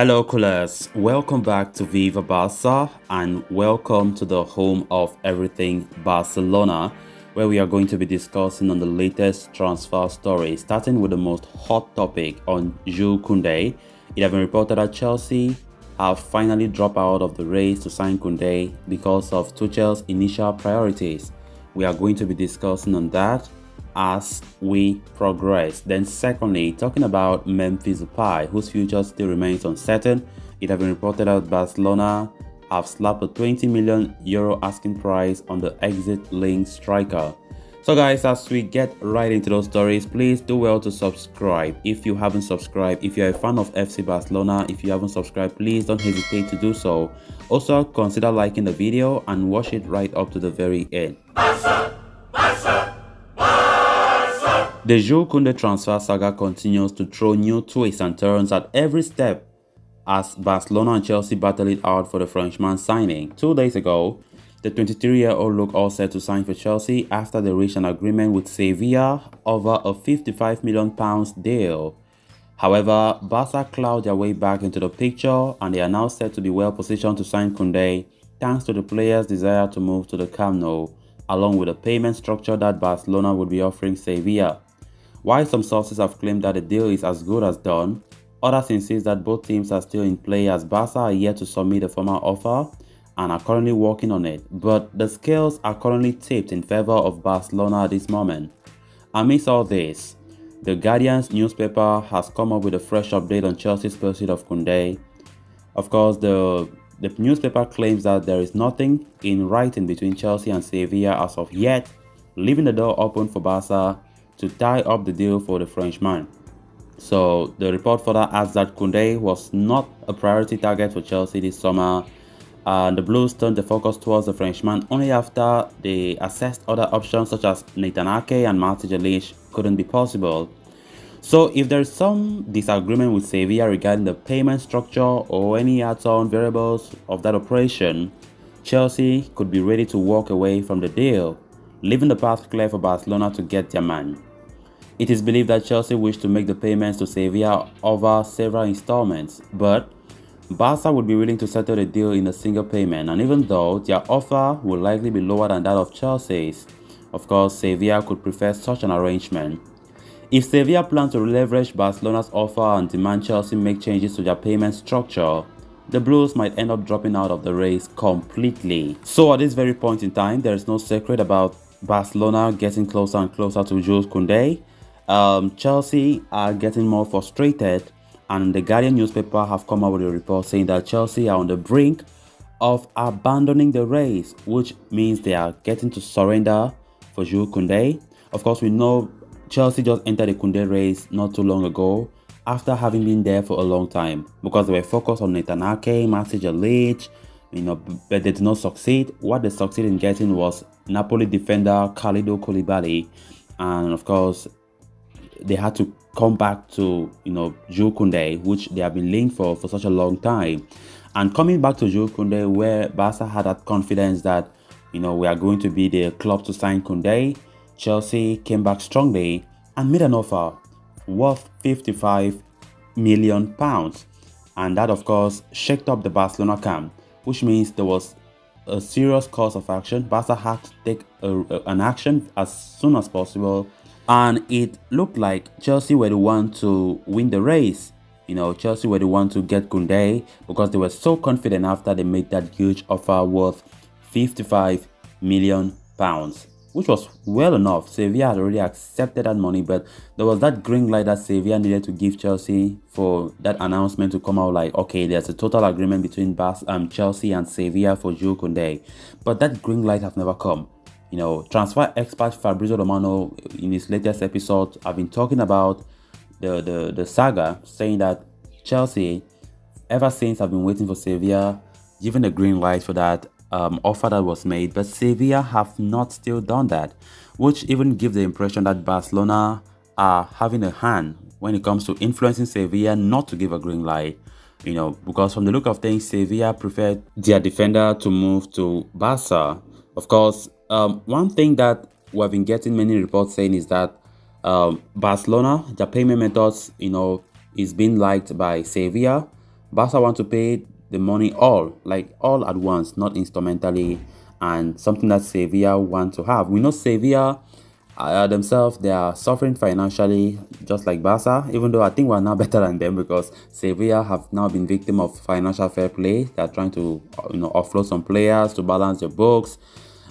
Hello, coolers. Welcome back to Viva Barca and welcome to the home of everything Barcelona, where we are going to be discussing on the latest transfer story, starting with the most hot topic on Jules Kounde. It has been reported that Chelsea have finally dropped out of the race to sign Kounde because of Tuchel's initial priorities. We are going to be discussing on that as we progress. Then secondly, talking about Memphis Depay, whose future still remains uncertain. It has been reported that Barcelona have slapped a 20 million euro asking price on the exit link striker. So guys, as we get right into those stories, please do well to subscribe if you haven't subscribed. If you're a fan of FC Barcelona, if you haven't subscribed, please don't hesitate to do so. Also, consider liking the video and watch it right up to the very end. The Jules Kounde transfer saga continues to throw new twists and turns at every step as Barcelona and Chelsea battle it out for the Frenchman's signing. 2 days ago, the 23-year-old looked all set to sign for Chelsea after they reached an agreement with Sevilla over a £55 million deal. However, Barca clawed their way back into the picture and they are now set to be well positioned to sign Kounde thanks to the player's desire to move to the Camp Nou, along with a payment structure that Barcelona would be offering Sevilla. While some sources have claimed that the deal is as good as done, others insist that both teams are still in play as Barca are yet to submit a formal offer and are currently working on it, but the scales are currently tipped in favor of Barcelona at this moment. Amidst all this, the Guardian's newspaper has come up with a fresh update on Chelsea's pursuit of Kounde. Of course, the newspaper claims that there is nothing in writing between Chelsea and Sevilla as of yet, leaving the door open for Barca to tie up the deal for the Frenchman. So the report further adds that Kounde was not a priority target for Chelsea this summer, and the Blues turned the focus towards the Frenchman only after they assessed other options such as Nathan Ake and Martin Jelic couldn't be possible. So if there is some disagreement with Sevilla regarding the payment structure or any add-on variables of that operation, Chelsea could be ready to walk away from the deal, leaving the path clear for Barcelona to get their man. It is believed that Chelsea wish to make the payments to Sevilla over several installments, but Barca would be willing to settle the deal in a single payment, and even though their offer will likely be lower than that of Chelsea's, of course Sevilla could prefer such an arrangement. If Sevilla plans to leverage Barcelona's offer and demand Chelsea make changes to their payment structure, the Blues might end up dropping out of the race completely. So at this very point in time, there is no secret about Barcelona getting closer and closer to Jules Kounde. Chelsea are getting more frustrated, and the Guardian newspaper have come out with a report saying that Chelsea are on the brink of abandoning the race, which means they are getting to surrender for Jules Kounde. Of course, we know Chelsea just entered the Kounde race not too long ago after having been there for a long time because they were focused on Nathan Ake, Martin Jelic, but they did not succeed. What they succeeded in getting was Napoli defender Kalidou Koulibaly, and of course they had to come back to Jules Kounde, which they have been linked for such a long time. And coming back to Jules Kounde, where Barca had that confidence that we are going to be the club to sign Kounde, Chelsea came back strongly and made an offer worth £55 million, and that of course shook up the Barcelona camp, which means there was a serious course of action. Barca had to take an action as soon as possible, and it looked like Chelsea were the one to win the race. Chelsea were the one to get Kounde because they were so confident after they made that huge offer worth £55 million, which was well enough. Sevilla had already accepted that money, but there was that green light that Sevilla needed to give Chelsea for that announcement to come out like, okay, there's a total agreement between Chelsea and Sevilla for Jules Kounde. But that green light have never come. Transfer expert Fabrizio Romano in his latest episode have been talking about the saga, saying that Chelsea ever since have been waiting for Sevilla giving the green light for that offer that was made, but Sevilla have not still done that, which even gives the impression that Barcelona are having a hand when it comes to influencing Sevilla not to give a green light. Because from the look of things, Sevilla preferred their defender to move to Barca. Of course, one thing that we've been getting many reports saying is that Barcelona, the payment methods, is being liked by Sevilla, Barca want to pay the money all at once, not instrumentally, and something that Sevilla want to have. We know Sevilla themselves, they are suffering financially just like Barca, even though I think we're now better than them because Sevilla have now been victim of financial fair play. They're trying to offload some players to balance their books,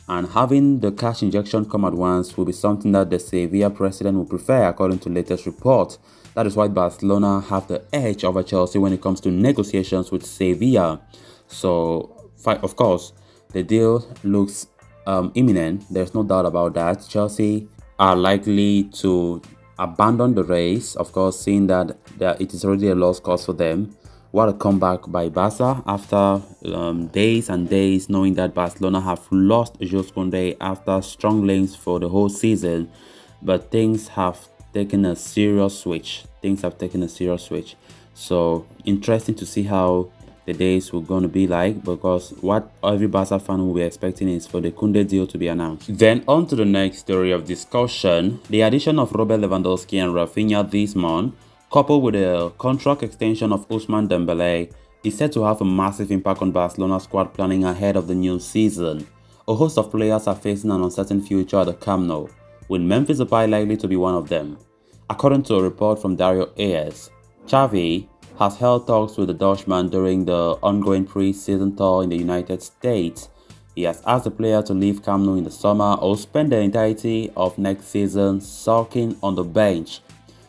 and having the cash injection come at once will be something that the Sevilla president will prefer, according to latest reports. That is why Barcelona have the edge over Chelsea when it comes to negotiations with Sevilla. So, of course, the deal looks imminent. There's no doubt about that. Chelsea are likely to abandon the race, of course, seeing that it is already a lost cause for them. What a comeback by Barca after days and days knowing that Barcelona have lost Jules Kounde after strong links for the whole season. But things have taken a serious switch. So interesting to see how the days were going to be like, because what every Barca fan will be expecting is for the Kounde deal to be announced. Then on to the next story of discussion, the addition of Robert Lewandowski and Rafinha this month, coupled with a contract extension of Ousmane Dembele, is said to have a massive impact on Barcelona's squad planning ahead of the new season. A host of players are facing an uncertain future at the Camp Nou, with Memphis Depay likely to be one of them. According to a report from Dario AS, Xavi has held talks with the Dutchman during the ongoing pre-season tour in the United States. He has asked the player to leave Camp Nou in the summer or spend the entirety of next season sulking on the bench.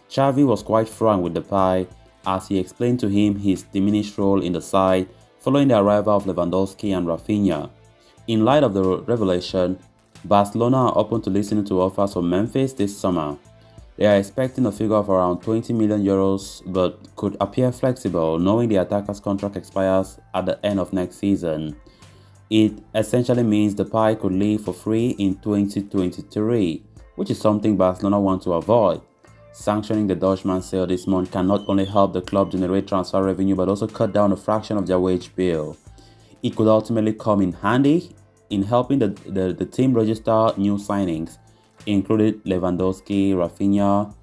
Xavi was quite frank with Depay as he explained to him his diminished role in the side following the arrival of Lewandowski and Rafinha. In light of the revelation, Barcelona are open to listening to offers from Memphis this summer. They are expecting a figure of around 20 million euros but could appear flexible knowing the attacker's contract expires at the end of next season. It essentially means Depay could leave for free in 2023, which is something Barcelona want to avoid. Sanctioning the Dutchman's sale this month can not only help the club generate transfer revenue but also cut down a fraction of their wage bill. It could ultimately come in handy in helping the team register new signings, including Lewandowski, Rafinha.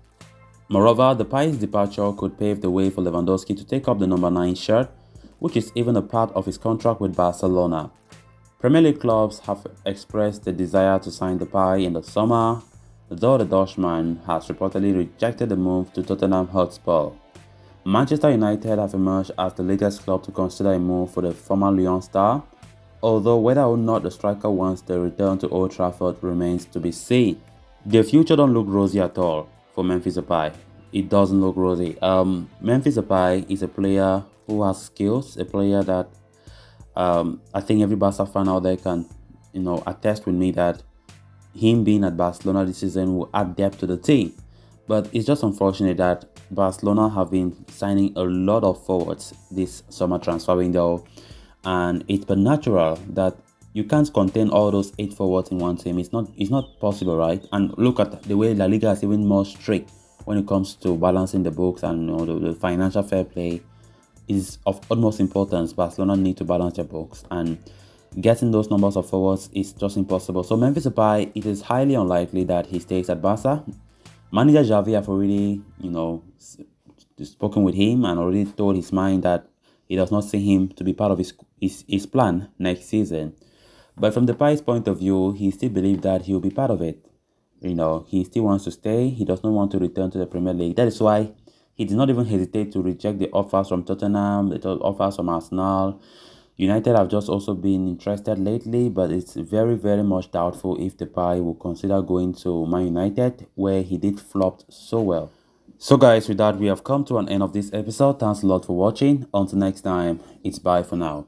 Moreover, Depay's departure could pave the way for Lewandowski to take up the number 9 shirt, which is even a part of his contract with Barcelona. Premier League clubs have expressed the desire to sign Depay in the summer, though the Dutchman has reportedly rejected the move to Tottenham Hotspur. Manchester United have emerged as the latest club to consider a move for the former Lyon star, although whether or not the striker wants the return to Old Trafford remains to be seen. The future don't look rosy at all for Memphis Depay. It doesn't look rosy. Memphis Depay is a player who has skills, a player that I think every Barca fan out there can attest with me that him being at Barcelona this season will add depth to the team. But it's just unfortunate that Barcelona have been signing a lot of forwards this summer transfer window, and it's but natural that you can't contain all those 8 forwards in one team. It's not possible, right? And look at the way La Liga is even more strict when it comes to balancing the books, and the financial fair play is of utmost importance. Barcelona need to balance their books, and getting those numbers of forwards is just impossible. So Memphis Depay, it is highly unlikely that he stays at Barca. Manager Xavi have already, spoken with him and already told his mind that he does not see him to be part of his plan next season. But from Depay's point of view, he still believes that he will be part of it. He still wants to stay. He does not want to return to the Premier League. That is why he did not even hesitate to reject the offers from Tottenham, the offers from Arsenal. United have just also been interested lately, but it's very, very much doubtful if Depay will consider going to Man United, where he did flop so well. So guys, with that, we have come to an end of this episode. Thanks a lot for watching. Until next time, it's bye for now.